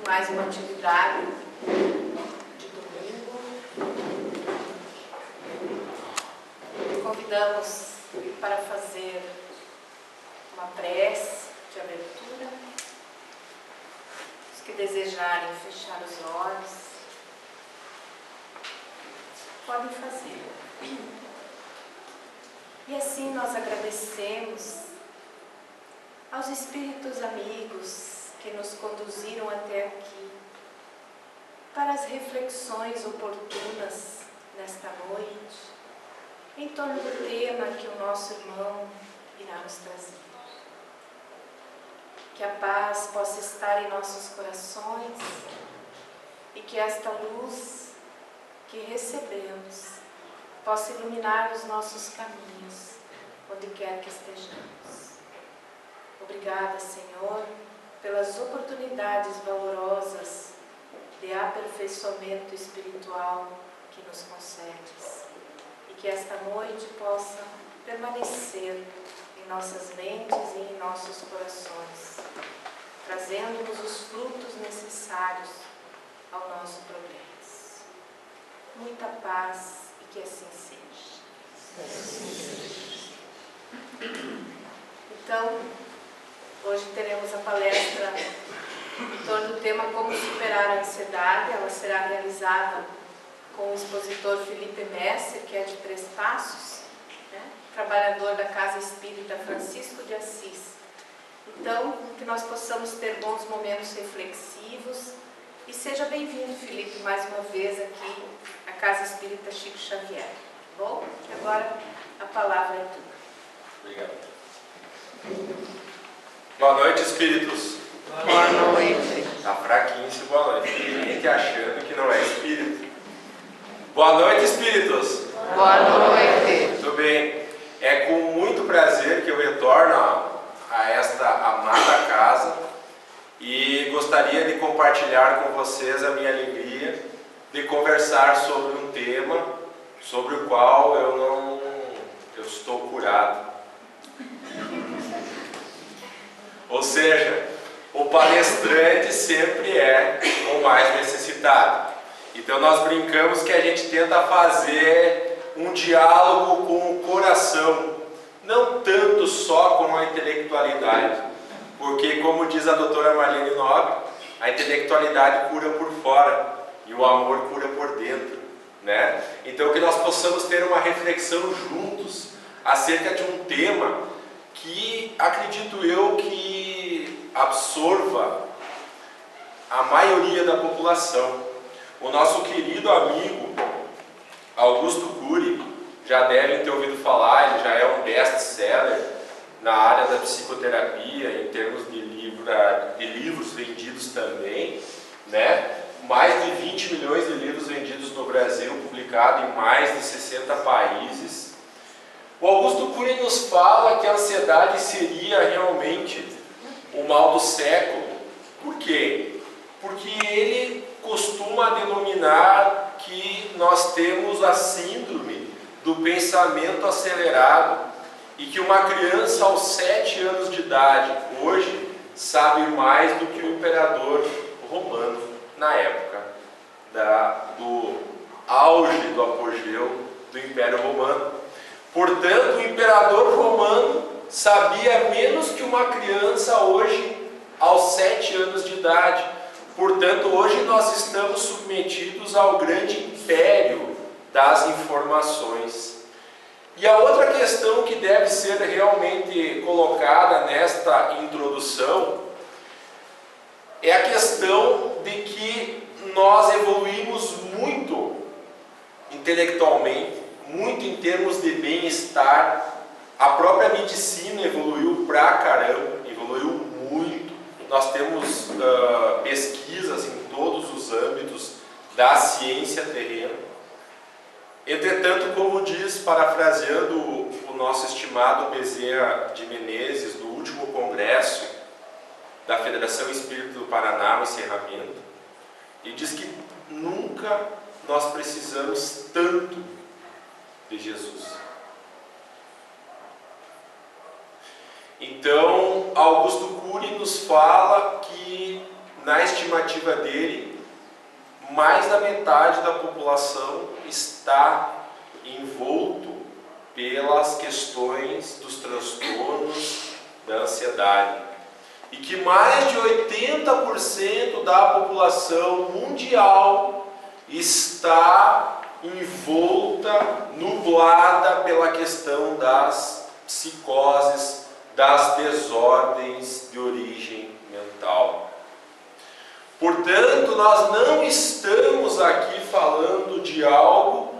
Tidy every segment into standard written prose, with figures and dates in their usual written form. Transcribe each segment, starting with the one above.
mais uma atividade de domingo. Convidamos para fazer uma prece de abertura. Os que desejarem fechar os olhos, podem fazer. E assim nós agradecemos aos espíritos amigos que nos conduziram até aqui para as reflexões oportunas nesta noite em torno do tema que o nosso irmão irá nos trazer. Que a paz possa estar em nossos corações e que esta luz que recebemos possa iluminar os nossos caminhos, onde quer que estejamos. Obrigada, Senhor, pelas oportunidades valorosas de aperfeiçoamento espiritual que nos concedes. E que esta noite possa permanecer em nossas mentes e em nossos corações, trazendo-nos os frutos necessários ao nosso progresso. Muita paz e que assim seja. Então, hoje teremos a palestra em torno do tema Como Superar a Ansiedade. Ela será realizada com o expositor Felipe Messer, que é de Três Passos, né? Trabalhador da Casa Espírita Francisco de Assis. Então, que nós possamos ter bons momentos reflexivos. E seja bem-vindo, Felipe, mais uma vez aqui à Casa Espírita Chico Xavier. Bom, agora a palavra é tua. Obrigado. Boa noite, espíritos. Boa noite. Tá fraquinho esse boa noite. Tem gente achando que não é espírito. Boa noite, espíritos. Boa noite. Muito bem. É com muito prazer que eu retorno a esta amada casa e gostaria de compartilhar com vocês a minha alegria de conversar sobre um tema sobre o qual eu estou curado. Ou seja, o palestrante sempre é o mais necessitado. Então nós brincamos que a gente tenta fazer um diálogo com o coração, não tanto só com a intelectualidade, porque como diz a doutora Marlene Nobre, a intelectualidade cura por fora e o amor cura por dentro, né? Então que nós possamos ter uma reflexão juntos acerca de um tema que acredito eu que absorva a maioria da população. O nosso querido amigo Augusto Cury, já devem ter ouvido falar, ele já é um best-seller na área da psicoterapia, em termos de livros vendidos também, né? Mais de 20 milhões de livros vendidos no Brasil, publicado em mais de 60 países. O Augusto Cury nos fala que a ansiedade seria realmente o mal do século. Por quê? Porque ele costuma denominar que nós temos a síndrome do pensamento acelerado e que uma criança aos 7 anos de idade hoje sabe mais do que o imperador romano na época do auge do apogeu do Império Romano. Portanto, o imperador romano sabia menos que uma criança hoje aos 7 anos de idade. Portanto, hoje nós estamos submetidos ao grande império das informações. E a outra questão que deve ser realmente colocada nesta introdução é a questão de que nós evoluímos muito intelectualmente, muito em termos de bem-estar. A própria medicina evoluiu pra caramba, evoluiu muito. Nós temos pesquisas em todos os âmbitos da ciência terrena. Entretanto, como diz, parafraseando o nosso estimado Bezerra de Menezes, do último congresso da Federação Espírita do Paraná, o encerramento, ele diz que nunca nós precisamos tanto de Jesus. Então, Augusto Cury nos fala que, na estimativa estimativa dele, mais da metade da população está envolto pelas questões dos transtornos da ansiedade. E que mais de 80% da população mundial está envolta, nublada pela questão das psicoses, das desordens de origem mental. Portanto, nós não estamos aqui falando de algo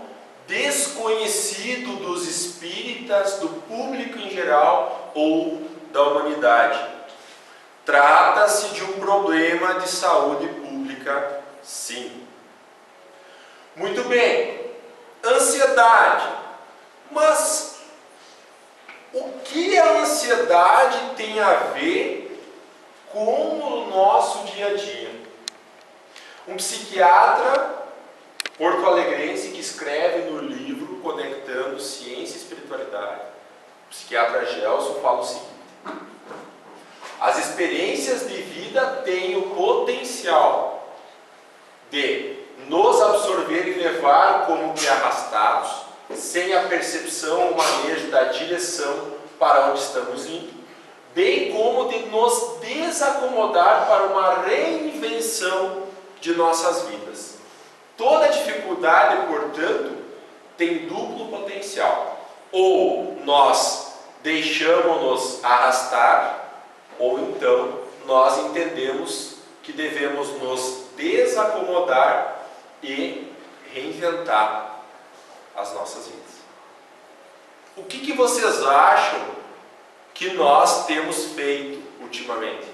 desconhecido dos espíritas, do público em geral ou da humanidade. Trata-se de um problema de saúde pública, sim. Muito bem, ansiedade. Mas o que a ansiedade tem a ver com o nosso dia a dia? Um psiquiatra porto-alegrense que escreve no livro Conectando Ciência e Espiritualidade, o psiquiatra Gelson, fala o seguinte: as experiências de vida têm o potencial de nos absorver e levar como que arrastados, sem a percepção ou manejo da direção para onde estamos indo, bem como de nos desacomodar para uma reinvenção de nossas vidas. Toda dificuldade, portanto, tem duplo potencial. Ou nós deixamos-nos arrastar, ou então nós entendemos que devemos nos desacomodar e reinventar as nossas vidas. O que vocês acham que nós temos feito ultimamente?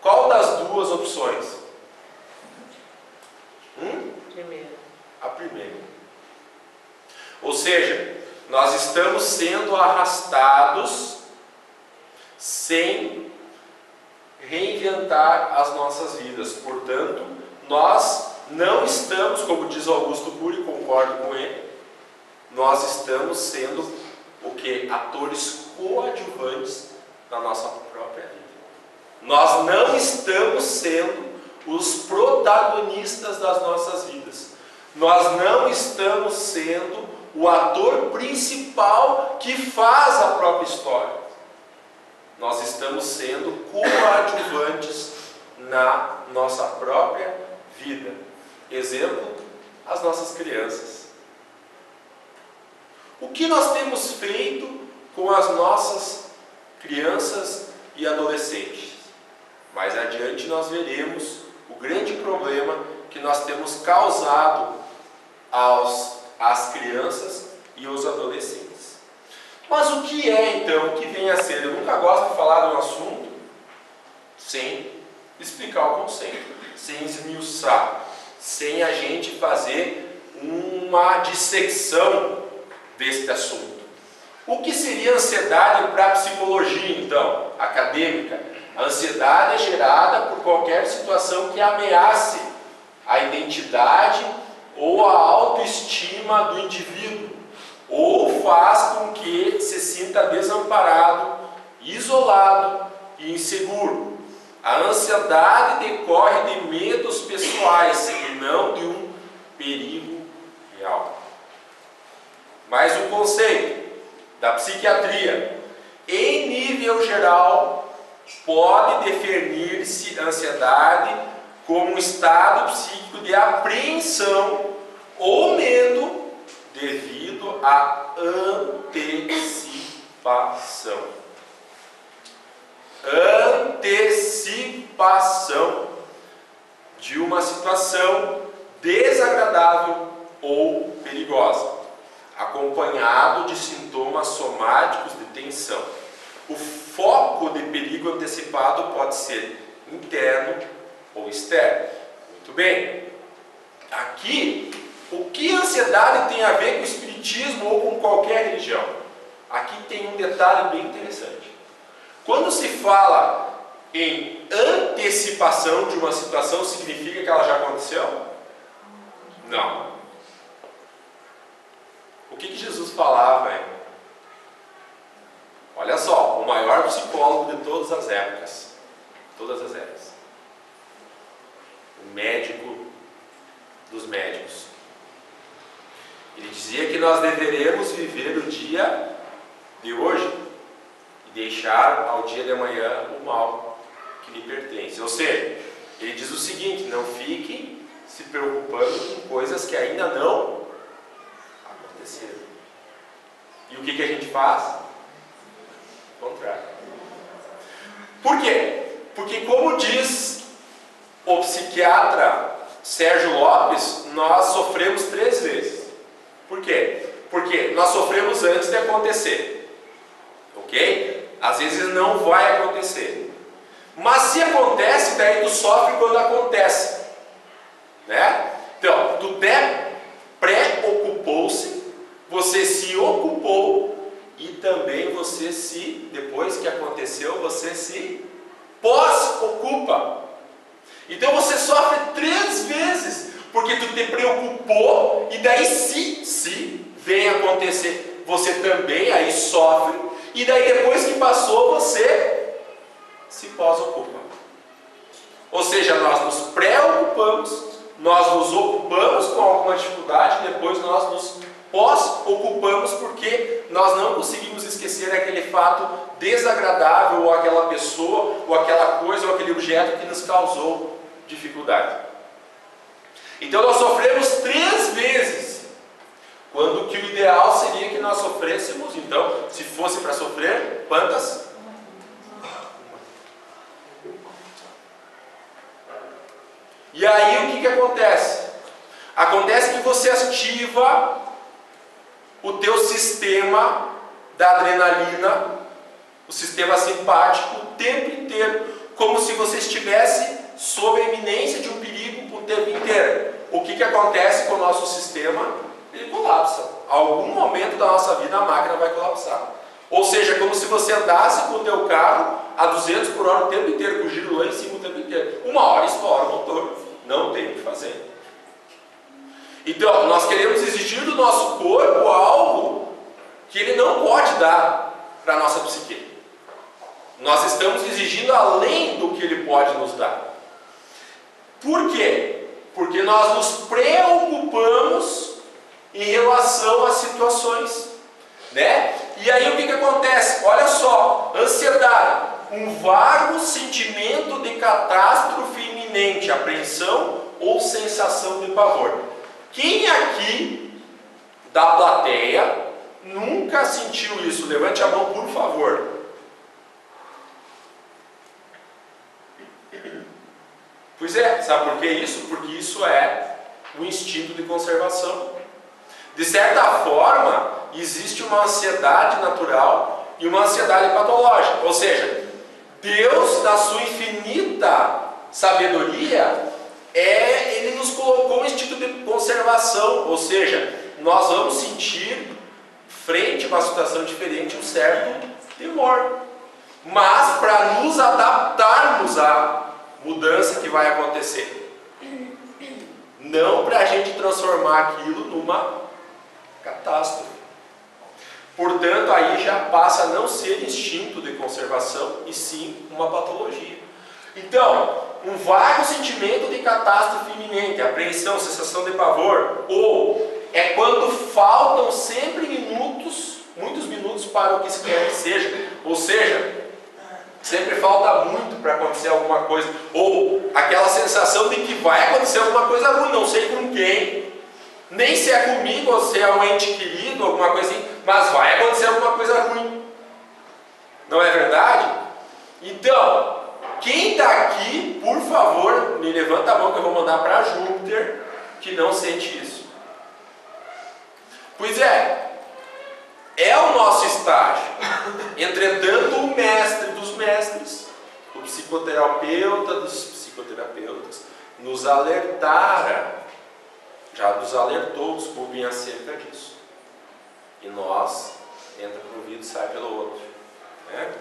Qual das duas opções? Primeiro. A primeira. Ou seja, nós estamos sendo arrastados sem reinventar as nossas vidas. Portanto, nós não estamos, como diz Augusto Cury, concordo com ele, nós estamos sendo o que? Atores coadjuvantes da nossa própria vida. Nós não estamos sendo os protagonistas das nossas vidas. Nós não estamos sendo o ator principal que faz a própria história. Nós estamos sendo coadjuvantes na nossa própria vida. Exemplo, as nossas crianças. O que nós temos feito com as nossas crianças e adolescentes? Mais adiante nós veremos o grande problema que nós temos causado às crianças e aos adolescentes. Mas o que é então, o que vem a ser? Eu nunca gosto de falar de um assunto sem explicar o conceito, sem esmiuçar, sem a gente fazer uma dissecção deste assunto. O que seria ansiedade para a psicologia, então, acadêmica? A ansiedade é gerada por qualquer situação que ameace a identidade ou a autoestima do indivíduo, ou faz com que se sinta desamparado, isolado e inseguro. A ansiedade decorre de medos pessoais e não de um perigo real. Mais um conceito da psiquiatria. Em nível geral, pode definir-se ansiedade como um estado psíquico de apreensão ou medo devido à antecipação. Antecipação de uma situação desagradável ou perigosa, acompanhado de sintomas somáticos de tensão. O foco de perigo antecipado pode ser interno ou externo. Muito bem. Aqui, o que a ansiedade tem a ver com o espiritismo ou com qualquer religião? Aqui tem um detalhe bem interessante. Quando se fala em antecipação de uma situação, significa que ela já aconteceu? Não. O que Jesus falava, hein? Olha só, o maior psicólogo de todas as épocas. Todas as épocas. médico dos médicos. Ele dizia que nós deveremos viver o dia de hoje e deixar ao dia de amanhã o mal que lhe pertence. Ou seja, ele diz o seguinte: não fiquem se preocupando com coisas que ainda não aconteceram. E o que a gente faz? O contrário. Por quê? Porque, como diz o psiquiatra Sérgio Lopes, nós sofremos 3 vezes. Por quê? Porque nós sofremos antes de acontecer. Ok? Às vezes não vai acontecer. Mas se acontece, daí tu sofre quando acontece. Né? Então, tu preocupou-se, você se ocupou e também você se, depois que aconteceu, você se pós-ocupa. Então você sofre 3 vezes, porque tu te preocupou e daí se vem acontecer, você também aí sofre e daí depois que passou você se pós-ocupa. Ou seja, nós nos preocupamos, nós nos ocupamos com alguma dificuldade, depois nós nos pós-ocupamos porque nós não conseguimos esquecer aquele fato desagradável, ou aquela pessoa, ou aquela coisa, ou aquele objeto que nos causou dificuldade. Então nós sofremos 3 vezes, quando que o ideal seria que nós sofrêssemos, então, se fosse para sofrer, quantas? E aí o que acontece? Acontece que você ativa o teu sistema da adrenalina, o sistema simpático, o tempo inteiro, como se você estivesse sob a iminência de um perigo o tempo inteiro. O que acontece com o nosso sistema? Ele colapsa. Algum momento da nossa vida a máquina vai colapsar. Ou seja, como se você andasse com o teu carro a 200 por hora o tempo inteiro, com o giro lá em cima o tempo inteiro. Uma hora estoura o motor, não tem o que fazer. Então, nós queremos exigir do nosso corpo algo que ele não pode dar para a nossa psique. Nós estamos exigindo além do que ele pode nos dar. Por quê? Porque nós nos preocupamos em relação às situações, né? E aí o que acontece? Olha só, ansiedade, um vago sentimento de catástrofe iminente, apreensão ou sensação de pavor. Quem aqui da plateia nunca sentiu isso? Levante a mão, por favor. Pois é, sabe por que isso? Porque isso é o instinto de conservação. De certa forma, existe uma ansiedade natural e uma ansiedade patológica. Ou seja, Deus, na sua infinita sabedoria, Ele nos colocou um instinto de conservação. Ou seja, nós vamos sentir, frente a uma situação diferente, um certo temor. Mas para nos adaptarmos à mudança que vai acontecer, não para a gente transformar aquilo numa catástrofe. Portanto, aí já passa a não ser instinto de conservação e sim uma patologia. Então, um vago sentimento de catástrofe iminente, apreensão, sensação de pavor, ou é quando faltam sempre minutos, muitos minutos para o que se quer que seja, ou seja, sempre falta muito para acontecer alguma coisa, ou aquela sensação de que vai acontecer alguma coisa ruim, não sei com quem, nem se é comigo ou se é um ente querido, alguma coisa assim, mas vai acontecer alguma coisa ruim. Não é verdade? Então, quem está aqui, por favor, me levanta a mão que eu vou mandar para Júpiter, que não sente isso. Pois é o nosso estágio. Entretanto, o mestre dos mestres, o psicoterapeuta dos psicoterapeutas, nos alertara, já nos alertou, desculpem, acerca disso. E nós, entra por um ouvido e sai pelo outro. Né?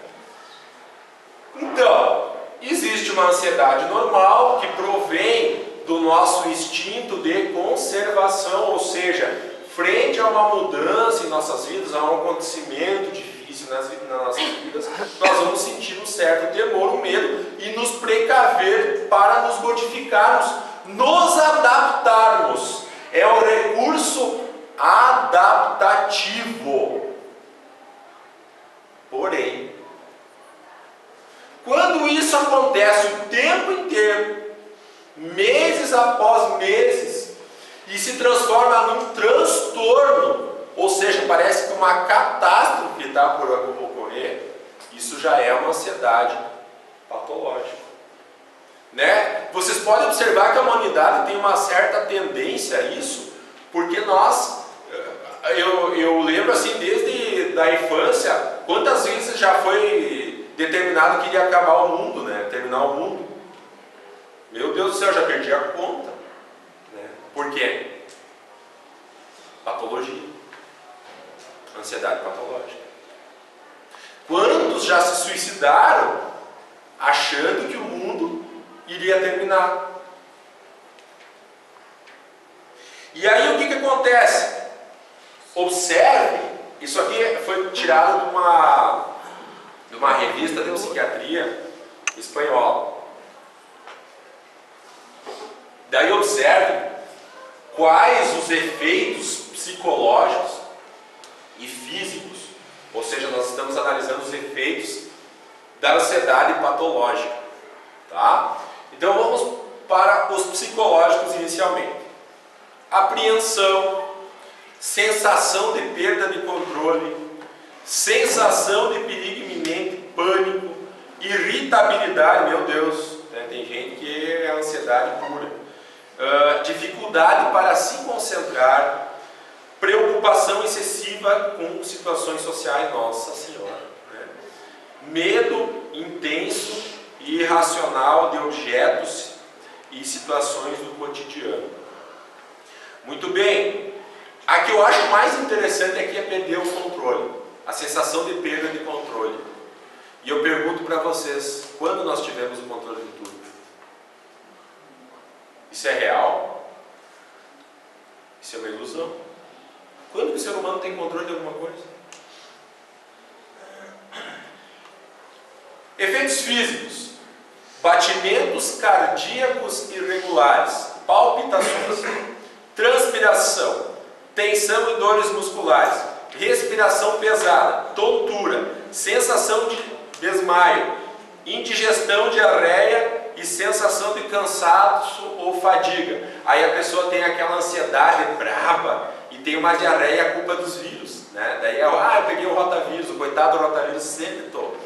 Então, existe uma ansiedade normal que provém do nosso instinto de conservação, ou seja, frente a uma mudança em nossas vidas, a um acontecimento difícil nas nossas vidas, nós vamos sentir um certo temor, um medo e nos precaver para nos modificarmos nos adaptarmos. É um recurso adaptativo. Porém, quando isso acontece o tempo inteiro, meses após meses, e se transforma num transtorno, ou seja, parece que uma catástrofe está por ocorrer, isso já é uma ansiedade patológica. Né? Vocês podem observar que a humanidade tem uma certa tendência a isso, porque eu lembro assim, desde a infância, quantas vezes já foi determinado que iria acabar o mundo, né? Terminar o mundo. Meu Deus do céu, já perdi a conta. Né? Por quê? Patologia. Ansiedade patológica. Quantos já se suicidaram achando que o mundo iria terminar? E aí o que acontece? Observe, isso aqui foi tirado de uma revista de psiquiatria espanhola. Daí observe quais os efeitos psicológicos e físicos, ou seja, nós estamos analisando os efeitos da ansiedade patológica, tá? Então vamos para os psicológicos inicialmente. Apreensão, sensação de perda de controle, sensação de perigo iminente, pânico, irritabilidade, meu Deus, né? Tem gente que é ansiedade pura, dificuldade para se concentrar, preocupação excessiva com situações sociais, nossa senhora, né? Medo intenso e irracional de objetos e situações do cotidiano. Muito bem, a que eu acho mais interessante aqui é perder o controle, a sensação de perda de controle. E eu pergunto para vocês, quando nós tivemos o controle de tudo? Isso é real? Isso é uma ilusão? Quando que o ser humano tem controle de alguma coisa? Efeitos físicos: batimentos cardíacos irregulares, palpitações, transpiração, tensão e dores musculares, respiração pesada, tontura, sensação de desmaio, indigestão, diarreia e sensação de cansaço ou fadiga. Aí a pessoa tem aquela ansiedade braba e tem uma diarreia, a culpa dos vírus, né? Daí eu peguei o rotavírus, o coitado do rotavírus sempre toma,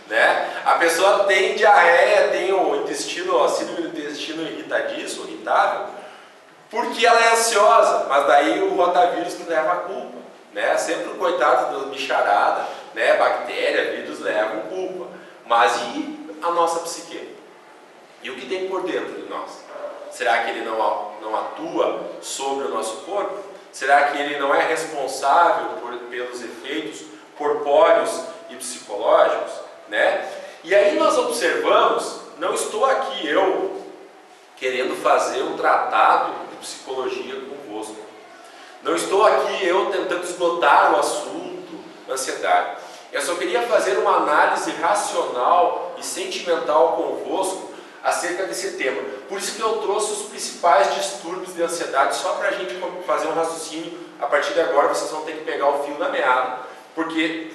né? A pessoa tem diarreia, tem o intestino, a síndrome do intestino irritadiço, irritável, porque ela é ansiosa, mas daí o rotavírus que leva a culpa, né? Sempre o coitado da bicharada, né? Bactéria, vírus levam culpa. Mas e a nossa psique? E o que tem por dentro de nós? Será que ele não atua sobre o nosso corpo? Será que ele não é responsável pelos efeitos corpóreos e psicológicos, né? E aí nós observamos, não estou aqui eu querendo fazer um tratado de psicologia convosco. Não estou aqui eu tentando esgotar o assunto da ansiedade. Eu só queria fazer uma análise racional e sentimental convosco acerca desse tema. Por isso que eu trouxe os principais distúrbios de ansiedade, só para a gente fazer um raciocínio. A partir de agora vocês vão ter que pegar o fio da meada, porque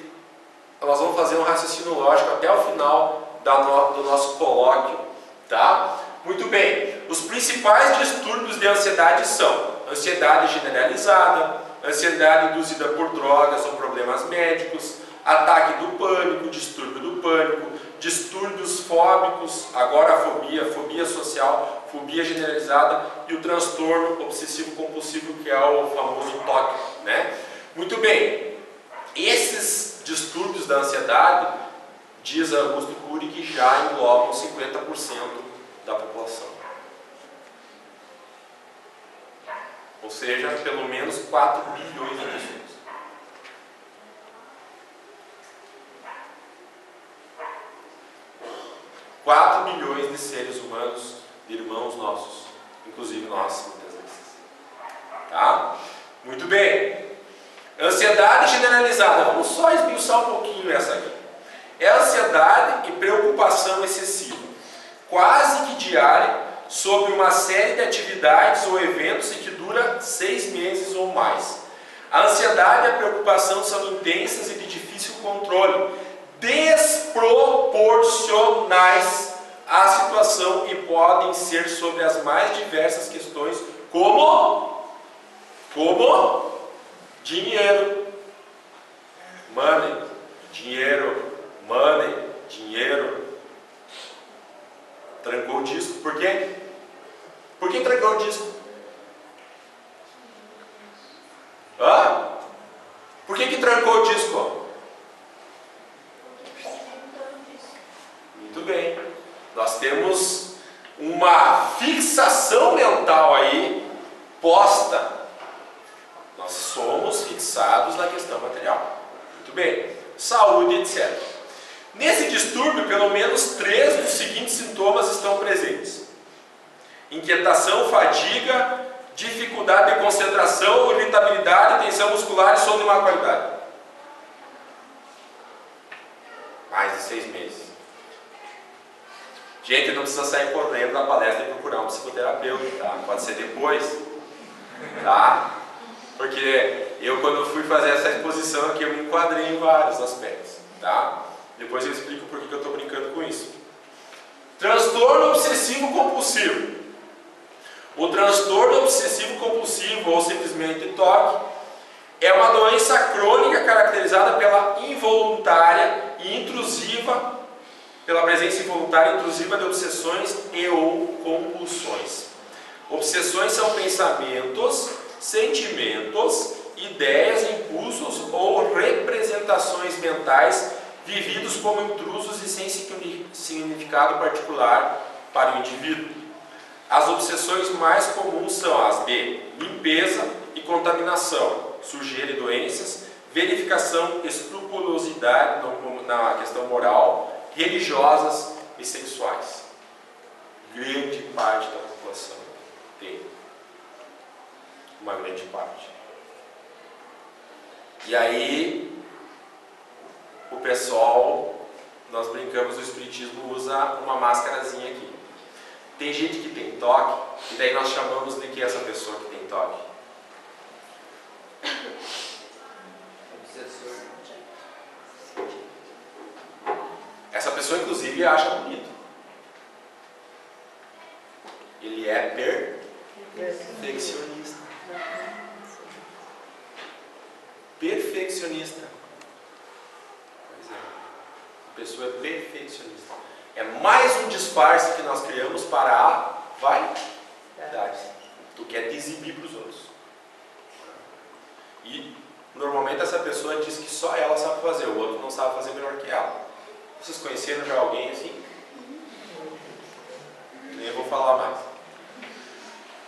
nós vamos fazer um raciocínio lógico até o final do nosso colóquio, tá? Muito bem, os principais distúrbios de ansiedade são ansiedade generalizada, ansiedade induzida por drogas ou problemas médicos, ataque do pânico, distúrbio do pânico, distúrbios fóbicos, agorafobia, fobia social, fobia generalizada e o transtorno obsessivo-compulsivo, que é o famoso TOC, né? Muito bem, esses distúrbios da ansiedade, diz Augusto Cury, que já englobam 50% da população. Ou seja, pelo menos 4 bilhões de pessoas. Bilhões de seres humanos, de irmãos nossos, inclusive nós, muitas vezes. Tá? Muito bem. Ansiedade generalizada. Vamos só esmiuçar um pouquinho essa aqui. É ansiedade e preocupação excessiva, quase que diária, sobre uma série de atividades ou eventos e que dura 6 meses ou mais. A ansiedade e a preocupação são intensas e de difícil controle, desproporcionais à situação e podem ser sobre as mais diversas questões, como dinheiro, money, dinheiro, money, dinheiro. Trancou o disco, por quê? Por que trancou o disco? Por que trancou o disco? Muito bem. Nós temos uma fixação mental aí posta. Nós somos fixados na questão material. Muito bem. Saúde, etc. Nesse distúrbio, pelo menos 3 dos seguintes sintomas estão presentes: inquietação, fadiga, dificuldade de concentração, irritabilidade, tensão muscular e sono de má qualidade. Mais de 6 meses. Gente, não precisa sair correndo da palestra e procurar um psicoterapeuta, tá? Pode ser depois, tá? Porque eu, quando fui fazer essa exposição aqui, eu me enquadrei em vários aspectos, tá? Depois eu explico por que eu estou brincando com isso. Transtorno obsessivo compulsivo. O transtorno obsessivo compulsivo, ou simplesmente TOC, é uma doença crônica caracterizada pela presença involuntária e intrusiva de obsessões e ou compulsões. Obsessões são pensamentos, sentimentos, ideias, impulsos ou representações mentais vividos como intrusos e sem significado particular para o indivíduo. As obsessões mais comuns são as de limpeza e contaminação, sujeira e doenças, verificação, escrupulosidade na questão moral, religiosas e sexuais. Grande parte da população tem. Uma grande parte. E aí, o pessoal, nós brincamos, o espiritismo usa uma máscarazinha aqui. Tem gente que tem toque, e daí nós chamamos de que é essa pessoa que tem toque? Essa pessoa, inclusive, acha bonito. Ele é perfeccionista. Perfeccionista. Pois é. A pessoa é perfeccionista. É mais um disfarce que nós criamos para a vaidade. Tu quer te exibir para os outros. E normalmente essa pessoa diz que só ela sabe fazer, o outro não sabe fazer melhor que ela. Vocês conheceram já alguém assim? Nem vou falar mais.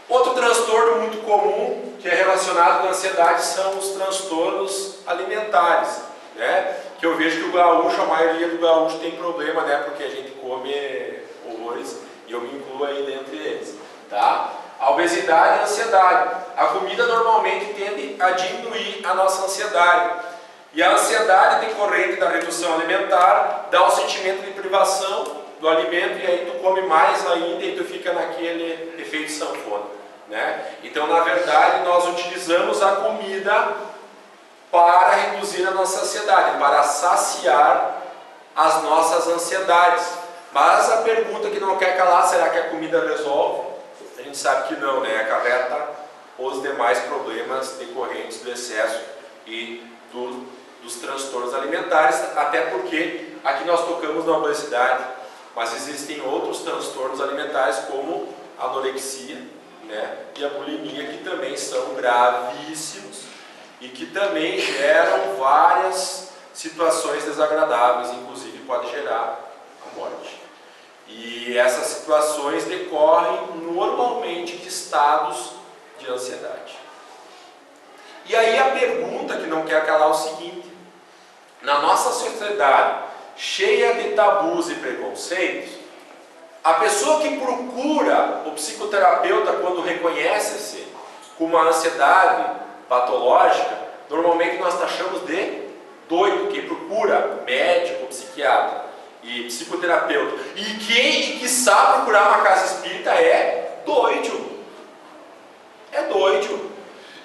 Outro transtorno muito comum que é relacionado com a ansiedade são os transtornos alimentares, né? Que eu vejo que o gaúcho, a maioria do gaúcho tem problema, né? Porque a gente come horrores e eu me incluo aí dentre eles, tá? A obesidade e a ansiedade. A comida normalmente tende a diminuir a nossa ansiedade. E a ansiedade decorrente da redução alimentar dá um sentimento de privação do alimento e aí tu come mais ainda e tu fica naquele efeito sanfona, né? Então, na verdade, nós utilizamos a comida para reduzir a nossa ansiedade, para saciar as nossas ansiedades. Mas a pergunta que não quer calar, será que a comida resolve? A gente sabe que não, né? Acarreta os demais problemas decorrentes do excesso e dos transtornos alimentares, até porque aqui nós tocamos na obesidade, mas existem outros transtornos alimentares como a anorexia, né? E a bulimia, que também são gravíssimos e que também geram várias situações desagradáveis, inclusive pode gerar a morte. E essas situações decorrem normalmente de estados de ansiedade. E aí a pergunta que não quer calar é o seguinte: na nossa sociedade cheia de tabus e preconceitos, a pessoa que procura o psicoterapeuta quando reconhece-se com uma ansiedade patológica, normalmente nós taxamos de doido. Quem procura médico, psiquiatra e psicoterapeuta e que sabe procurar uma casa espírita é tireoide.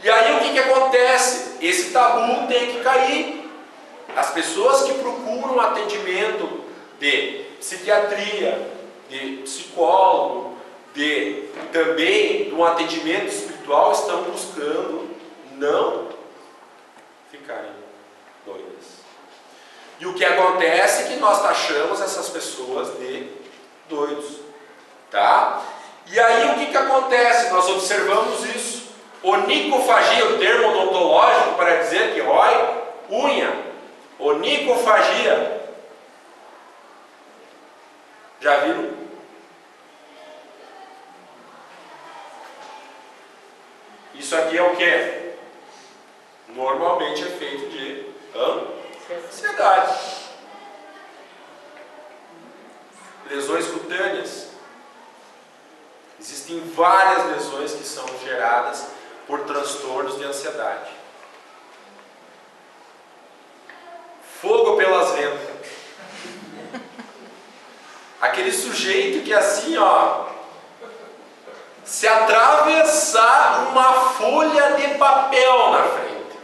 E aí o que acontece? Esse tabu tem que cair. As pessoas que procuram atendimento de psiquiatria, de psicólogo, também de um atendimento espiritual, estão buscando não ficarem doidas. E o que acontece é que nós taxamos essas pessoas de doidos, tá? E aí o que acontece? Nós observamos isso. Onicofagia, o termo odontológico para dizer que rói unha. Onicofagia. Já viram? Isso aqui é o que? Normalmente é feito de ansiedade. Lesões cutâneas. Existem várias lesões que são geradas por transtornos de ansiedade. Fogo pelas ventas. Aquele sujeito que assim, ó, se atravessar uma folha de papel na frente,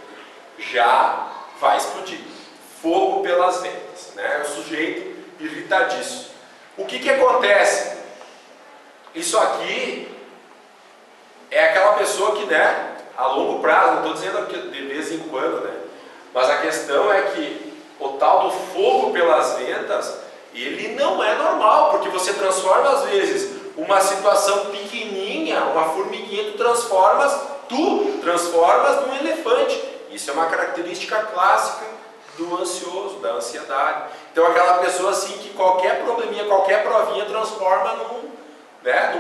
já vai explodir. Fogo pelas ventas, né? O sujeito irritadíssimo. O que acontece? Isso aqui é aquela pessoa que, né, a longo prazo, não estou dizendo que de vez em quando, né? Mas a questão é que o tal do fogo pelas ventas, ele não é normal, porque você transforma às vezes uma situação pequenininha, uma formiguinha, tu transformas num elefante. Isso é uma característica clássica do ansioso, da ansiedade. Então aquela pessoa assim que qualquer probleminha, qualquer provinha transforma num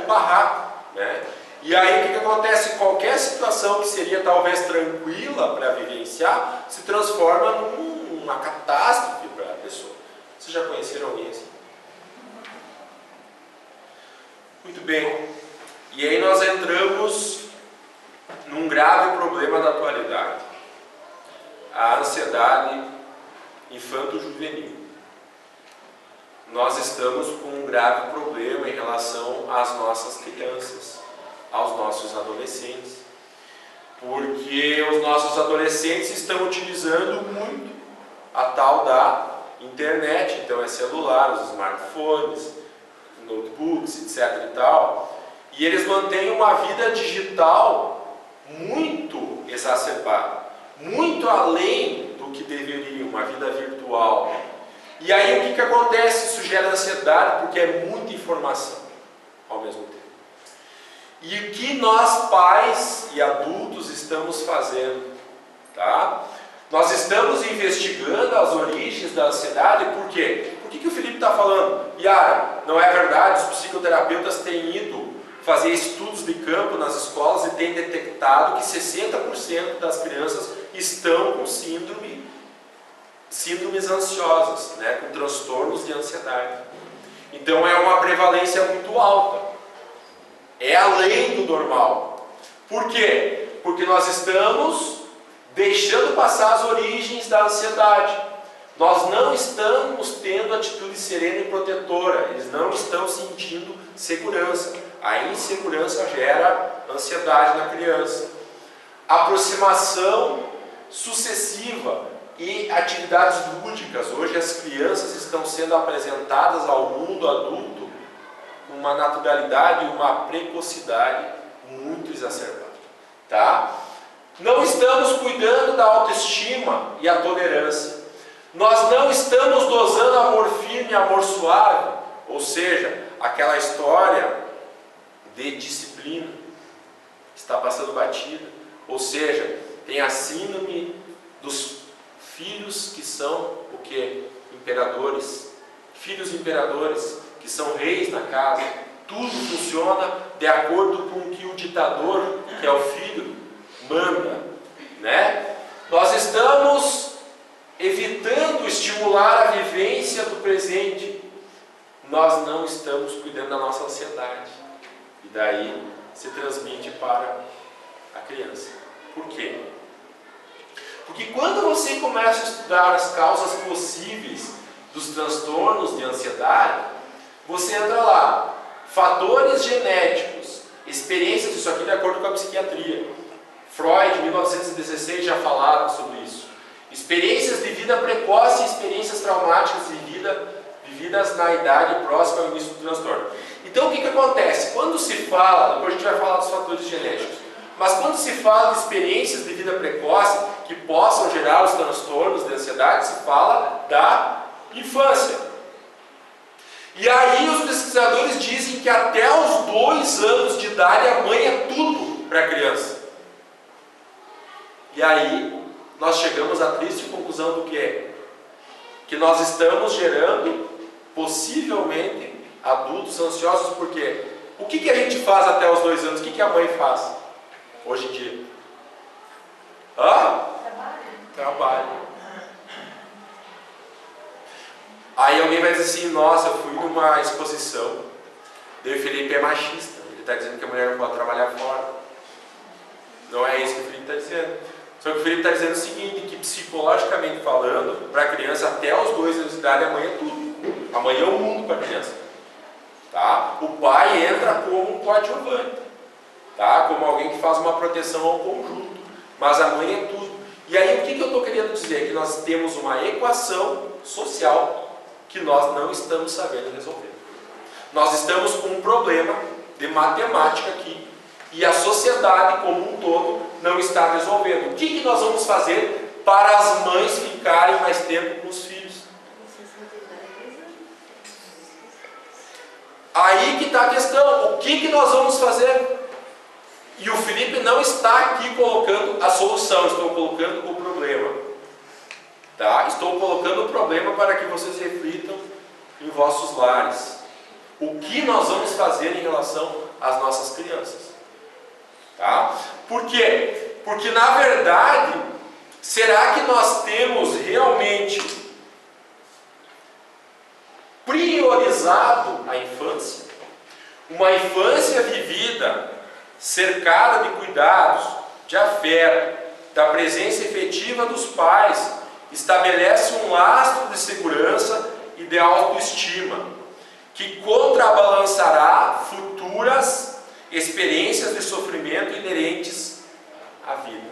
barraco, né? E aí o que acontece? Qualquer situação que seria talvez tranquila para vivenciar, se transforma numa catástrofe para a pessoa. Vocês já conheceram alguém assim? Muito bem. E aí nós entramos num grave problema da atualidade. A ansiedade infanto-juvenil. Nós estamos com um grave problema em relação às nossas crianças, aos nossos adolescentes. Porque os nossos adolescentes estão utilizando muito a tal da internet. Então é celular, os smartphones, notebooks, etc. e tal. E eles mantêm uma vida digital muito exacerbada, muito além do que deveria, uma vida virtual. E aí o que acontece? Isso gera ansiedade porque é muita informação ao mesmo tempo. E o que nós pais e adultos estamos fazendo? Tá? Nós estamos investigando as origens da ansiedade. Por quê? Por que o Felipe está falando? Yara, não é verdade? Os psicoterapeutas têm ido fazer estudos de campo nas escolas e têm detectado que 60% das crianças estão com síndromes ansiosas, né? Com transtornos de ansiedade. Então é uma prevalência muito alta. É além do normal. Por quê? Porque nós estamos deixando passar as origens da ansiedade. Nós não estamos tendo atitude serena e protetora. Eles não estão sentindo segurança. A insegurança gera ansiedade na criança. Aproximação sucessiva e atividades lúdicas. Hoje as crianças estão sendo apresentadas ao mundo adulto com uma naturalidade e uma precocidade muito exacerbada. Tá? Não estamos cuidando da autoestima e a tolerância. Nós não estamos dosando amor firme e amor suave, ou seja, aquela história de disciplina que está passando batida, ou seja, tem a síndrome dos filhos que são o que? Imperadores, filhos imperadores, que são reis na casa. Tudo funciona de acordo com o que o ditador, que é o filho, manda, né? Nós estamos evitando estimular a vivência do presente. Nós não estamos cuidando da nossa ansiedade. E daí se transmite para a criança. Por quê? Porque quando você começa a estudar as causas possíveis dos transtornos de ansiedade, você entra lá, fatores genéticos, experiências, isso aqui de acordo com a psiquiatria, Freud, em 1916, já falava sobre isso. Experiências de vida precoce e experiências traumáticas vividas na idade próxima ao início do transtorno. Então, o que acontece? Quando se fala, depois a gente vai falar dos fatores genéticos, mas quando se fala de experiências de vida precoce que possam gerar os transtornos de ansiedade, se fala da infância. E aí os pesquisadores dizem que até os 2 anos de idade a mãe é tudo para a criança. E aí nós chegamos à triste conclusão do quê? Que nós estamos gerando, possivelmente, adultos ansiosos, por quê? O que a gente faz até os 2 anos? O que a mãe faz hoje em dia? Trabalho. Aí alguém vai dizer assim, nossa, eu fui numa exposição, daí o Felipe é machista, ele está dizendo que a mulher não pode trabalhar fora. Não é isso que o Felipe está dizendo. Só que o Felipe está dizendo o seguinte, que psicologicamente falando, para a criança até os 2 anos de idade, a mãe é tudo. A mãe é o mundo para a criança. Tá? O pai entra como um coadjuvante, tá? Como alguém que faz uma proteção ao conjunto. Mas a mãe é tudo. E aí o que eu estou querendo dizer? Que nós temos uma equação social que nós não estamos sabendo resolver. Nós estamos com um problema de matemática aqui e a sociedade como um todo não está resolvendo. O que nós vamos fazer para as mães ficarem mais tempo com os filhos? Aí que está a questão. O que nós vamos fazer? E o Felipe não está aqui colocando a solução, estou colocando o problema. Tá? Estou colocando o problema para que vocês reflitam em vossos lares. O que nós vamos fazer em relação às nossas crianças? Tá? Por quê? Porque na verdade, será que nós temos realmente priorizado a infância? Uma infância vivida, cercada de cuidados, de afeto, da presença efetiva dos pais, estabelece um lastro de segurança e de autoestima, que contrabalançará futuras experiências de sofrimento inerentes à vida.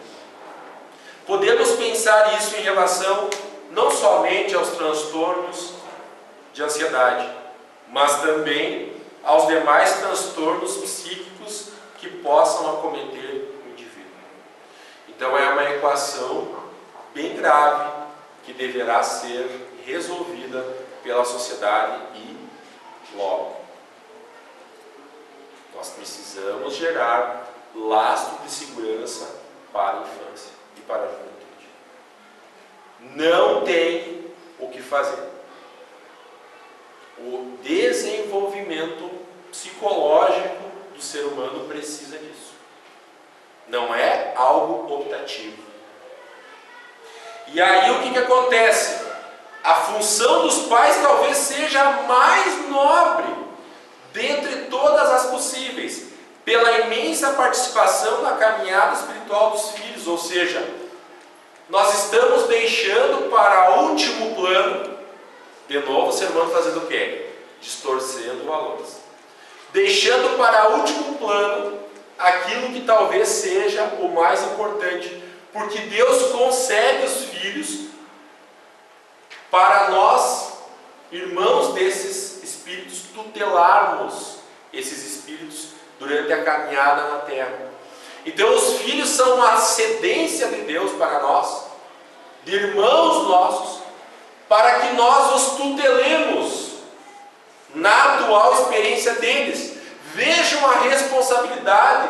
Podemos pensar isso em relação não somente aos transtornos de ansiedade, mas também aos demais transtornos psíquicos que possam acometer o indivíduo. Então é uma equação bem grave que deverá ser resolvida pela sociedade e logo. Nós precisamos gerar lastro de segurança para a infância e para a juventude. Não tem o que fazer. O desenvolvimento psicológico do ser humano precisa disso. Não é algo optativo. E aí o que acontece? A função dos pais talvez seja a mais nobre dentre todas as possíveis, pela imensa participação na caminhada espiritual dos filhos, ou seja, nós estamos deixando para último plano, de novo o ser humano fazendo o quê? Distorcendo valores. Deixando para último plano aquilo que talvez seja o mais importante, porque Deus concede os filhos para nós, irmãos desses espíritos, tutelarmos esses espíritos durante a caminhada na terra. Então os filhos são uma cedência de Deus para nós, de irmãos nossos, para que nós os tutelemos na atual experiência deles. Vejam a responsabilidade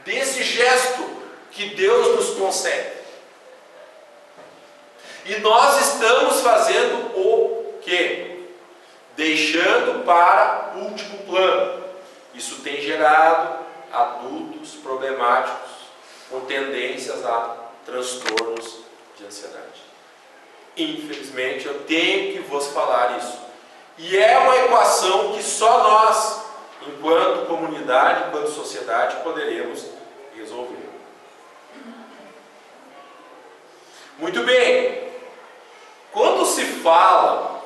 desse gesto que Deus nos concede. E nós estamos fazendo o quê? Deixando para último plano. Isso tem gerado adultos problemáticos com tendências a transtornos de ansiedade. Infelizmente, eu tenho que vos falar isso. E é uma equação que só nós, enquanto comunidade, enquanto sociedade, poderemos resolver. Muito bem. Quando se fala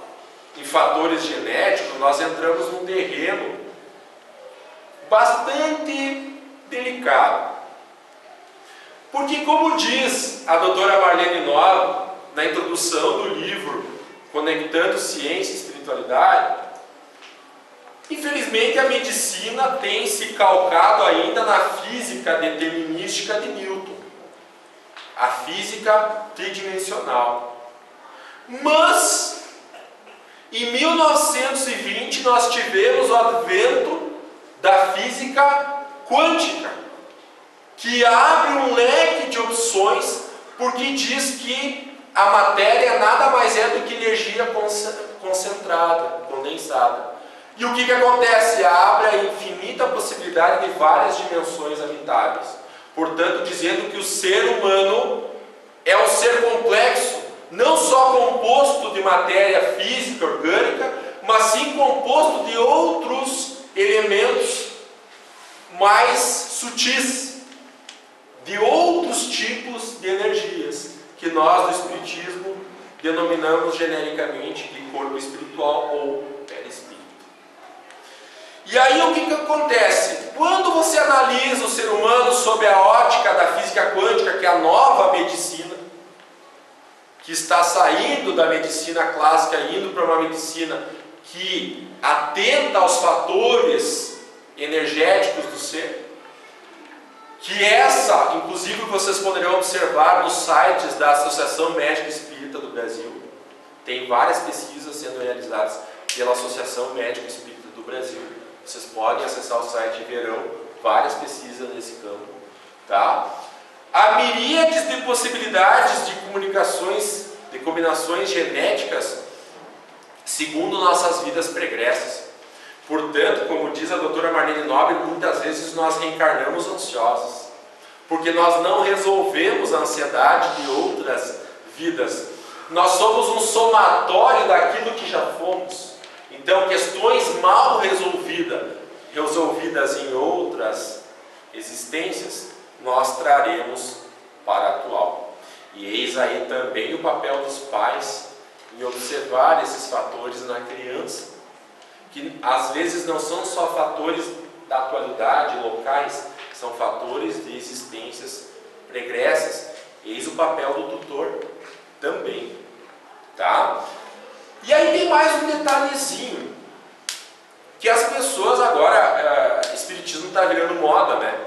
em fatores genéticos, nós entramos num terreno bastante delicado. Porque, como diz a doutora Marlene Nobre, na introdução do livro Conectando Ciência e Espiritualidade, infelizmente a medicina tem se calcado ainda na física determinística de Newton, a física tridimensional. Mas, em 1920, nós tivemos o advento da física quântica, que abre um leque de opções, porque diz que a matéria nada mais é do que energia concentrada, condensada. E o que acontece? Abre a infinita possibilidade de várias dimensões habitáveis. Portanto, dizendo que o ser humano é um ser complexo, não só composto de matéria física, orgânica, mas sim composto de outros elementos mais sutis, de outros tipos de energias, que nós do Espiritismo denominamos genericamente de corpo espiritual ou perispírito. E aí o que acontece? Quando você analisa o ser humano sob a ótica da física quântica, que é a nova medicina, que está saindo da medicina clássica, indo para uma medicina que atenta aos fatores energéticos do ser, que essa, inclusive, vocês poderão observar nos sites da Associação Médica Espírita do Brasil. Tem várias pesquisas sendo realizadas pela Associação Médica Espírita do Brasil. Vocês podem acessar o site e verão várias pesquisas nesse campo, tá? Há miríades de possibilidades de comunicações, de combinações genéticas segundo nossas vidas pregressas. Portanto, como diz a doutora Marlene Nobre, muitas vezes nós reencarnamos ansiosos, porque nós não resolvemos a ansiedade de outras vidas. Nós somos um somatório daquilo que já fomos. Então, questões mal resolvidas em outras existências, nós traremos para a atual. E eis aí também o papel dos pais em observar esses fatores na criança, que às vezes não são só fatores da atualidade, locais, são fatores de existências pregressas. Eis o papel do tutor também, tá? E aí tem mais um detalhezinho, que as pessoas agora, espiritismo está virando moda, né?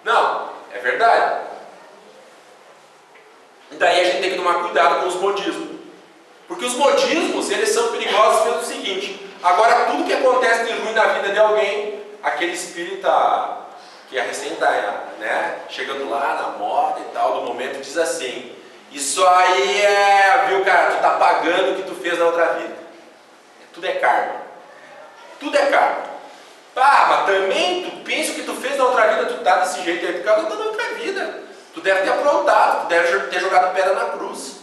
Não, é verdade. E daí a gente tem que tomar cuidado com os modismos, porque os modismos, eles são perigosos pelo seguinte: agora tudo que acontece de ruim na vida de alguém, aquele espírita que é recém está, né, chegando lá na moda e tal, do momento, diz assim: isso aí viu, cara, tu tá pagando o que tu fez na outra vida. Tudo é karma. Tudo é karma. Ah, mas também tu pensa o que tu fez na outra vida, tu tá desse jeito aí por causa da outra vida. Tu deve ter aprontado, tu deve ter jogado pedra na cruz.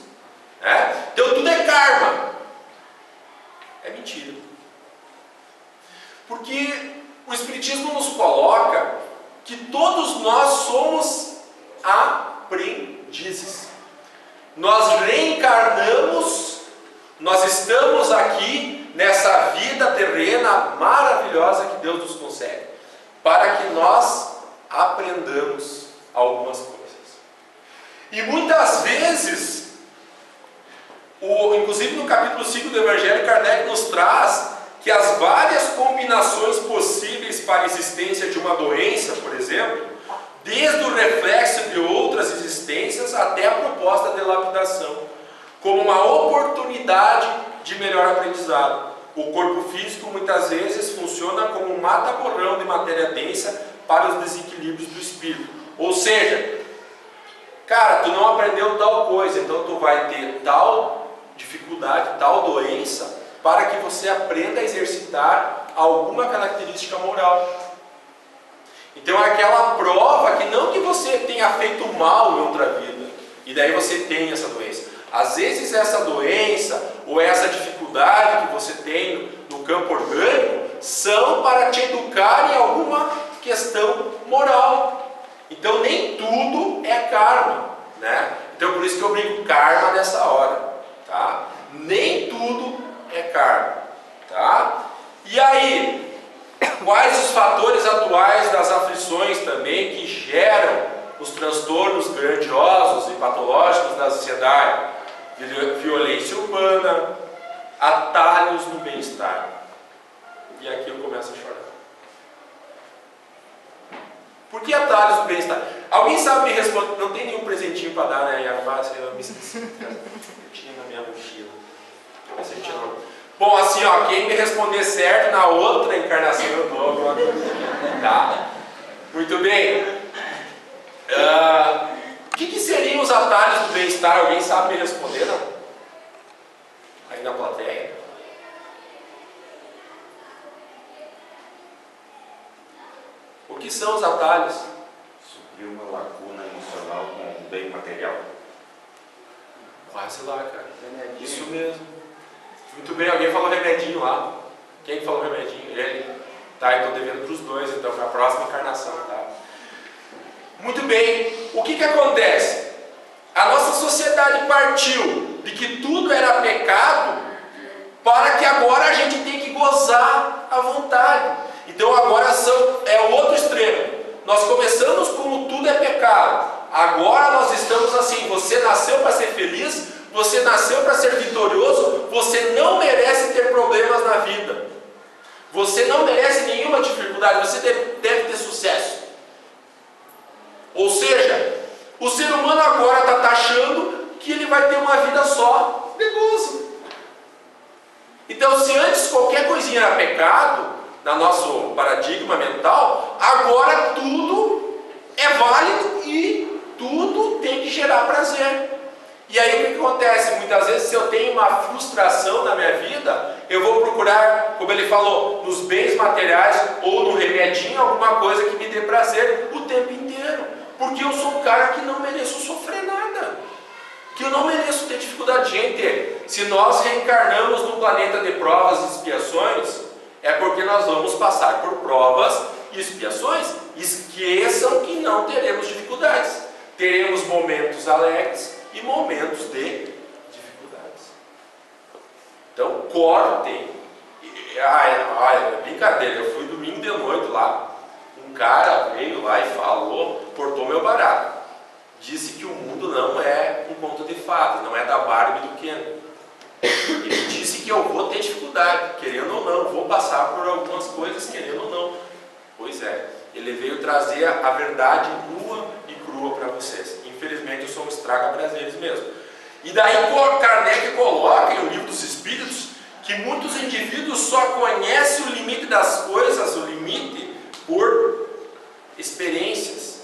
Então tudo é karma. É mentira. Porque o Espiritismo nos coloca que todos nós somos aprendizes. Nós reencarnamos, nós estamos aqui nessa vida terrena maravilhosa que Deus nos concede, para que nós aprendamos algumas coisas. E muitas vezes, inclusive no capítulo 5 do Evangelho, Kardec nos traz que as várias combinações possíveis para a existência de uma doença, por exemplo, desde o reflexo de outras existências até a proposta de lapidação, como uma oportunidade de melhor aprendizado. O corpo físico muitas vezes funciona como um mata-borrão de matéria densa para os desequilíbrios do espírito. Ou seja, cara, tu não aprendeu tal coisa, então tu vai ter tal dificuldade, tal doença, para que você aprenda a exercitar alguma característica moral. Então é aquela prova que não que você tenha feito mal em outra vida, e daí você tem essa doença. Às vezes essa doença ou essa dificuldade que você tem no campo orgânico são para te educar em alguma questão moral. Então nem tudo é karma, né? Então por isso que eu brinco karma nessa hora, tá? Nem tudo é karma, tá? E aí, quais os fatores atuais das aflições também que geram nos transtornos grandiosos e patológicos da sociedade, violência urbana, atalhos no bem-estar. E aqui eu começo a chorar. Por que atalhos no bem-estar? Alguém sabe me responder? Não tem nenhum presentinho para dar, né, Yarmá? Eu me esqueci. Eu tinha na minha mochila. Mas eu tinha não. Bom, assim, ó, quem me responder certo na outra encarnação eu dou alguma coisa. Tá? Muito bem. O que seriam os atalhos do bem-estar? Alguém sabe me responder, não? Aí na plateia. O que são os atalhos? Suprir uma lacuna emocional com um bem material. Quase lá, cara. Isso mesmo. Muito bem, alguém falou remedinho lá. Quem falou remedinho? Ele. Tá, eu estou devendo para os dois, então, para a próxima encarnação, tá? Muito bem. O que acontece? A nossa sociedade partiu de que tudo era pecado para que agora a gente tem que gozar à vontade. Então agora é o outro extremo. Nós começamos como tudo é pecado. Agora nós estamos assim, você nasceu para ser feliz, você nasceu para ser vitorioso, você não merece ter problemas na vida. Você não merece nenhuma dificuldade, você deve ter sucesso. Ou seja, o ser humano agora está taxando que ele vai ter uma vida só de gozo. Então, se antes qualquer coisinha era pecado, no nosso paradigma mental, agora tudo é válido e tudo tem que gerar prazer. E aí o que acontece? Muitas vezes, se eu tenho uma frustração na minha vida, eu vou procurar, como ele falou, nos bens materiais ou no remedinho, alguma coisa que me dê prazer o tempo inteiro. Porque eu sou um cara que não mereço sofrer nada. Que eu não mereço ter dificuldade. Gente, se nós reencarnamos num planeta de provas e expiações, é porque nós vamos passar por provas e expiações. Esqueçam que não teremos dificuldades. Teremos momentos alegres e momentos de dificuldades. Então, cortem. Brincadeira, eu fui domingo de noite lá. Um cara veio lá e falou, cortou meu barato. Disse que o mundo não é um conto de fadas, não é da Barbie e do Ken. Ele disse que eu vou ter dificuldade, querendo ou não, vou passar por algumas coisas, querendo ou não. Pois é, ele veio trazer a verdade nua e crua para vocês. Infelizmente eu sou um estraga-prazeres mesmo. E daí Kardec coloca em O Livro dos Espíritos que muitos indivíduos só conhecem o limite das coisas, o limite, por experiências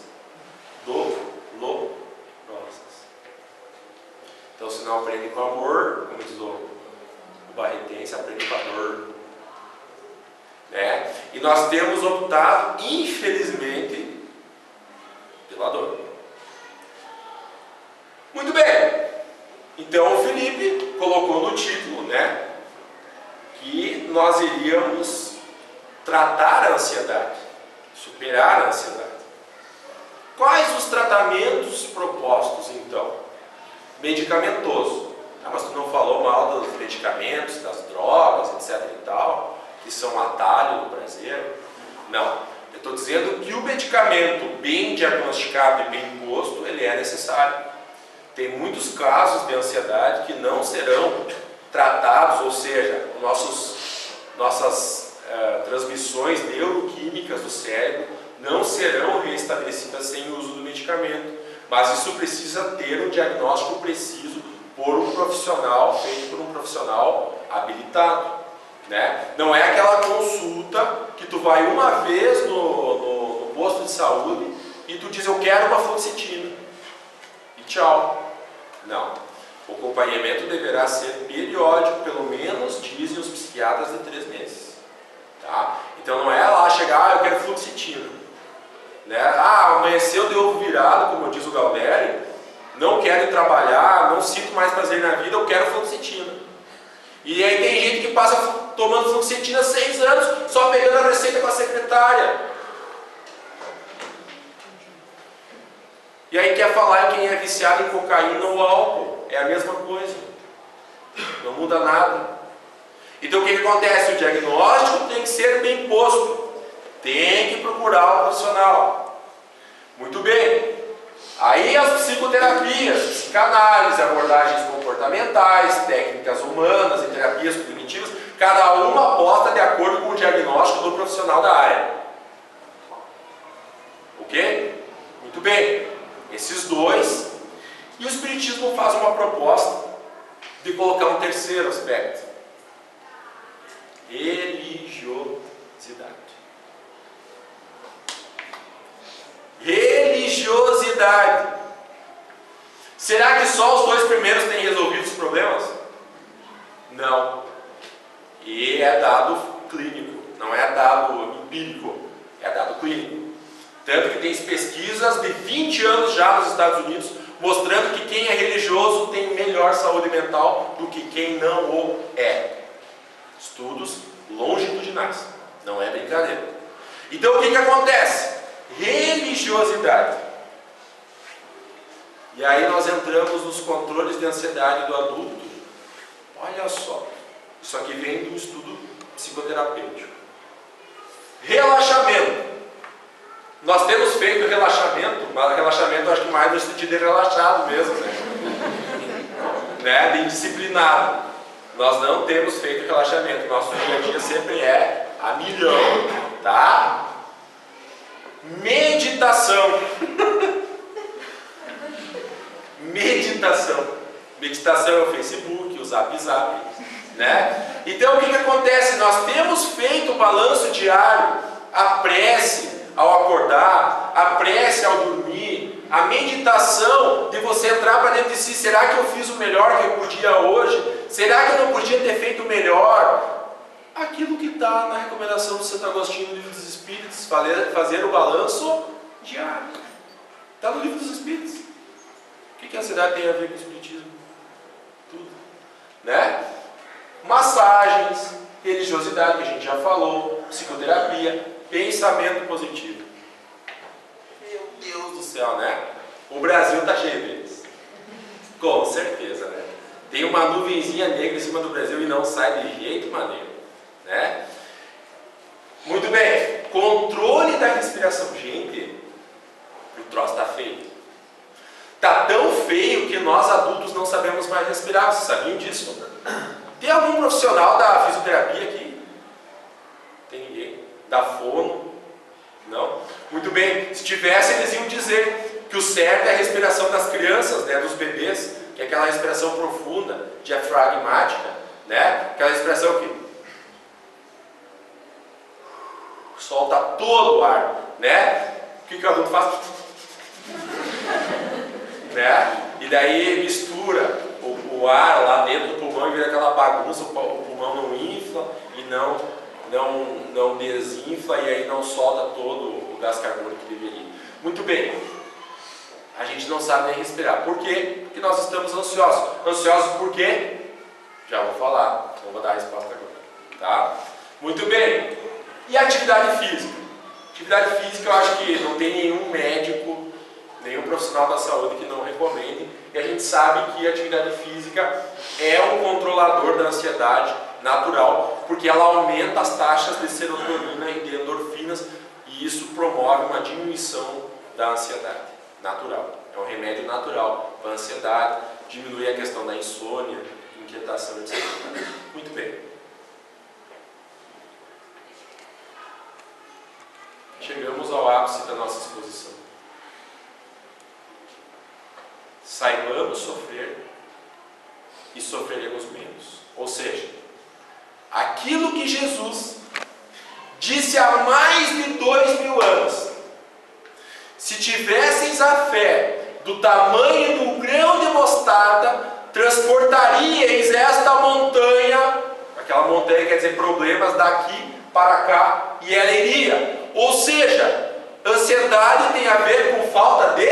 dolorosas. Então, se não aprende com amor, como diz o Barretense, aprende com a dor. Né? E nós temos optado, infelizmente, pela dor. Muito bem. Então, o Felipe colocou no título, né, que nós iríamos tratar a ansiedade, superar a ansiedade. Quais os tratamentos propostos, então? Medicamentoso. Ah, mas tu não falou mal dos medicamentos, das drogas, etc e tal, que são um atalho do prazer? Não. Eu estou dizendo que o medicamento bem diagnosticado e bem posto, ele é necessário. Tem muitos casos de ansiedade que não serão tratados, ou seja, nossas transmissões neuroquímicas do cérebro não serão restabelecidas sem o uso do medicamento. Mas isso precisa ter um diagnóstico preciso por um profissional, feito por um profissional habilitado. Né? Não é aquela consulta que tu vai uma vez no posto de saúde e tu diz, eu quero uma fluoxetina. E tchau. Não. O acompanhamento deverá ser periódico, pelo menos dizem os psiquiatras, de 3 meses. Tá? Então não é lá chegar, eu quero fluoxetina. Né? Amanheceu de ovo virado, como diz o Galdério, não quero ir trabalhar, não sinto mais prazer na vida, eu quero fluoxetina. E aí tem gente que passa tomando fluoxetina 6 anos, só pegando a receita com a secretária. E aí quer falar em quem é viciado em cocaína ou álcool. É a mesma coisa. Não muda nada. Então o que acontece? O diagnóstico tem que ser bem posto. Tem que procurar um profissional. Muito bem. Aí as psicoterapias, psicanálise, abordagens comportamentais, técnicas humanas e terapias cognitivas, cada uma aposta de acordo com o diagnóstico do profissional da área. Ok? Muito bem. Esses dois. E o Espiritismo faz uma proposta de colocar um terceiro aspecto. Religiosidade. Religiosidade. Será que só os dois primeiros têm resolvido os problemas? Não. E é dado clínico, não é dado empírico, é dado clínico. Tanto que tem pesquisas de 20 anos já nos Estados Unidos mostrando que quem é religioso tem melhor saúde mental do que quem não o é. Estudos longitudinais, não é brincadeira. Então o que acontece? Religiosidade. E aí nós entramos nos controles de ansiedade do adulto. Olha só, isso aqui vem do estudo psicoterapêutico. Relaxamento. Nós temos feito relaxamento, mas relaxamento eu acho que mais no sentido de relaxado mesmo, né? De indisciplinado. Nós não temos feito relaxamento. Nosso dia a dia sempre é a milhão, tá? Meditação. Meditação. Meditação é o Facebook, o Zap, né? Então o que acontece? Nós temos feito o balanço diário, a prece ao acordar, a prece ao dormir, a meditação de você entrar para dentro de si. Será que eu fiz o melhor que eu podia hoje? Será que eu não podia ter feito melhor? Aquilo que está na recomendação do Santo Agostinho no Livro dos Espíritos, fazer o balanço diário. Está no Livro dos Espíritos. O que a ansiedade tem a ver com o Espiritismo? Tudo. Né? Massagens, religiosidade, que a gente já falou, psicoterapia, pensamento positivo. Meu Deus do céu, né? O Brasil está cheio deles. Com certeza, né? Tem uma nuvenzinha negra em cima do Brasil e não sai de jeito maneiro, né? Muito bem. Controle da respiração. Gente, o troço está feio. Está tão feio que nós adultos não sabemos mais respirar. Vocês sabiam disso? Tem algum profissional da fisioterapia aqui? Tem ninguém? Da fono? Não? Muito bem. Se tivesse, eles iam dizer que o certo é a respiração das crianças, né, dos bebês, que é aquela respiração profunda, diafragmática, né? Aquela respiração que solta todo o ar, né? O que o adulto faz? Né? E daí mistura o ar lá dentro do pulmão e vira aquela bagunça, o pulmão não infla e não desinfla e aí não solta todo o gás carbônico que deveria. Muito bem, a gente não sabe nem respirar. Por quê? Porque nós estamos ansiosos. Ansiosos por quê? Já vou falar, não vou dar a resposta agora. Tá? Muito bem, e atividade física? Atividade física eu acho que não tem nenhum médico, nenhum profissional da saúde que não recomende, e a gente sabe que a atividade física é um controlador da ansiedade natural, porque ela aumenta as taxas de serotonina e de endorfinas, e isso promove uma diminuição da ansiedade natural. É um remédio natural para a ansiedade, diminui a questão da insônia, inquietação, etc. Muito bem. Chegamos ao ápice da nossa exposição. Saibamos sofrer e sofreremos menos. Ou seja, aquilo que Jesus disse há mais de 2000 anos, se tivesseis a fé do tamanho do grão de mostarda, transportaríeis esta montanha, aquela montanha quer dizer problemas daqui para cá, e ela iria. Ou seja, ansiedade tem a ver com falta de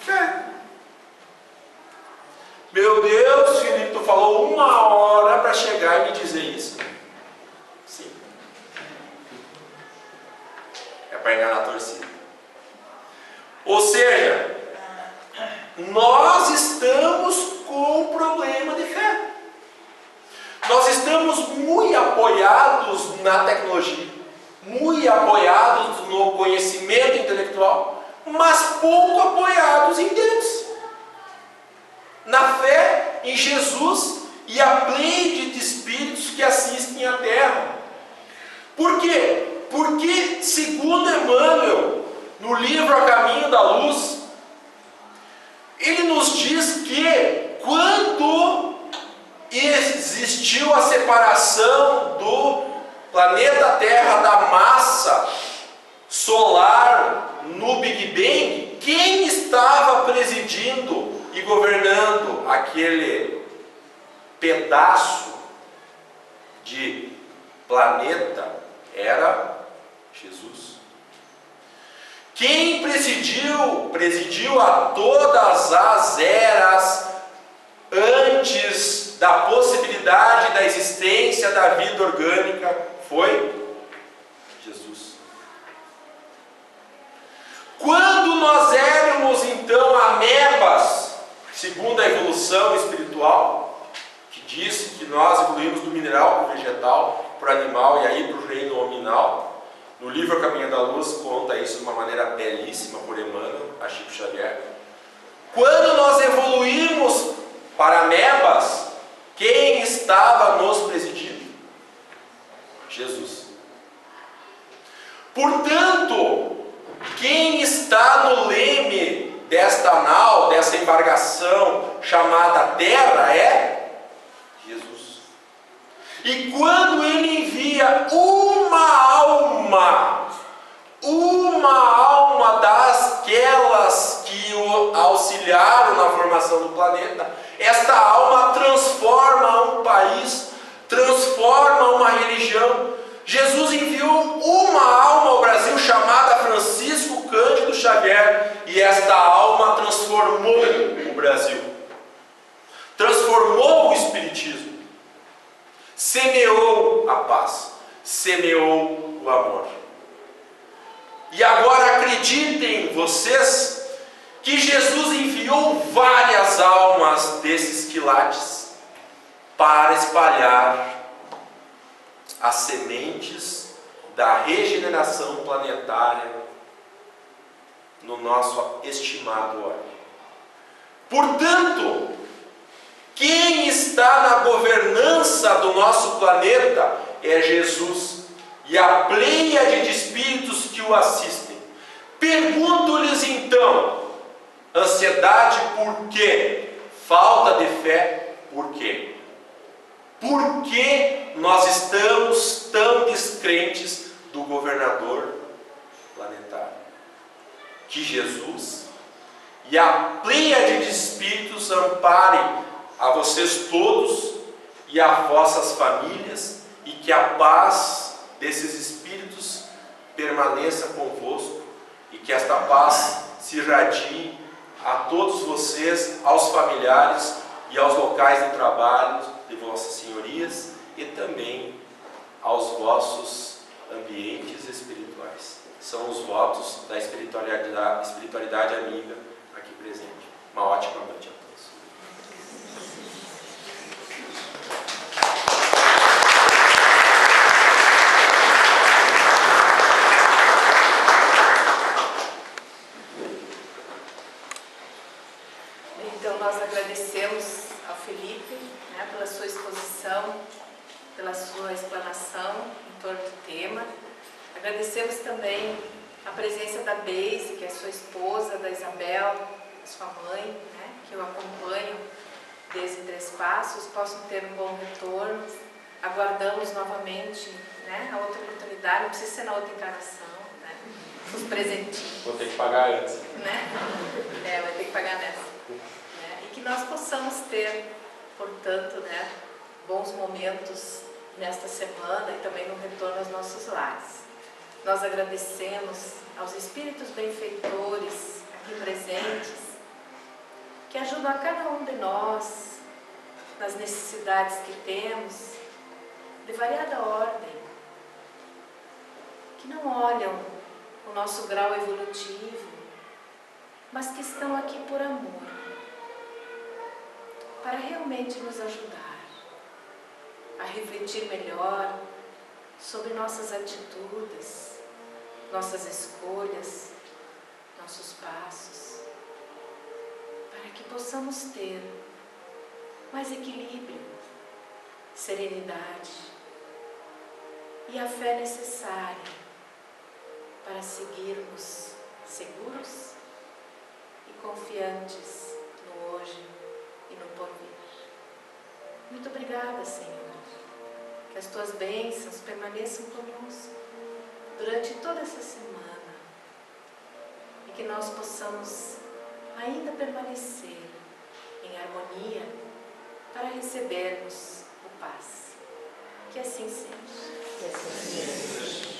fé. Meu Deus, Felipe, tu falou 1 hora para chegar e me dizer isso. Sim. É para enganar a torcida. Ou seja, nós estamos com problema de fé. Nós estamos muito apoiados na tecnologia, muito apoiados no conhecimento intelectual, mas pouco apoiados em Deus, na fé em Jesus e a pleide de espíritos que assistem a terra. Por quê? Porque, segundo Emmanuel, no livro A Caminho da Luz, ele nos diz que quando existiu a separação do planeta Terra da massa solar no Big Bang, quem estava presidindo e governando aquele pedaço de planeta era Jesus. Quem presidiu a todas as eras antes da possibilidade da existência da vida orgânica foi Jesus. Quando nós éramos então amebas, segundo a evolução espiritual, que diz que nós evoluímos do mineral para o vegetal, para o animal e aí para o reino hominal, no livro A Caminho da Luz conta isso de uma maneira belíssima por Emmanuel, a Chico Xavier. Quando nós evoluímos para amebas, quem estava nos presidindo? Jesus. Portanto, quem está no leme desta nau, dessa embarcação chamada Terra é Jesus. E quando ele envia uma alma daquelas que o auxiliaram na formação do planeta, esta alma transforma um país, transforma uma religião. Jesus enviou uma alma ao Brasil chamada Francisco Cândido Xavier, e esta alma transformou o Brasil, transformou o Espiritismo, semeou a paz, semeou o amor. E agora acreditem vocês que Jesus enviou várias almas desses quilates para espalhar as sementes da regeneração planetária no nosso estimado orbe. Portanto, quem está na governança do nosso planeta é Jesus e a pleiade de espíritos que o assistem. Pergunto-lhes então: ansiedade por quê? Falta de fé por quê? Por que nós estamos tão descrentes do governador planetário? Que Jesus e a pleiade de espíritos amparem a vocês todos e a vossas famílias, e que a paz desses espíritos permaneça convosco, e que esta paz se irradie a todos vocês, aos familiares e aos locais de trabalho de vossas senhorias, e também aos vossos ambientes espirituais. São os votos da espiritualidade amiga aqui presente. Uma ótima noite a todos. Então nós agradecemos ao Felipe, pela sua exposição, pela sua explanação em torno do tema. Agradecemos também a presença da Beise, que é sua esposa, da Isabel, sua mãe, que eu acompanho desde Três Passos, possam ter um bom retorno. Aguardamos novamente a outra oportunidade, não precisa ser na outra encarnação, os presentinhos. Vou ter que pagar antes. Vai ter que pagar nessa. E que nós possamos ter, portanto, bons momentos nesta semana e também no retorno aos nossos lares. Nós agradecemos aos espíritos benfeitores aqui presentes, que ajudam a cada um de nós nas necessidades que temos, de variada ordem, que não olham o nosso grau evolutivo, mas que estão aqui por amor, para realmente nos ajudar a refletir melhor sobre nossas atitudes, nossas escolhas, nossos possamos ter mais equilíbrio, serenidade e a fé necessária para seguirmos seguros e confiantes no hoje e no porvir. Muito obrigada, Senhor, que as Tuas bênçãos permaneçam conosco durante toda essa semana e que nós possamos ainda permanecer em harmonia para recebermos o paz. Que assim seja. Que assim seja.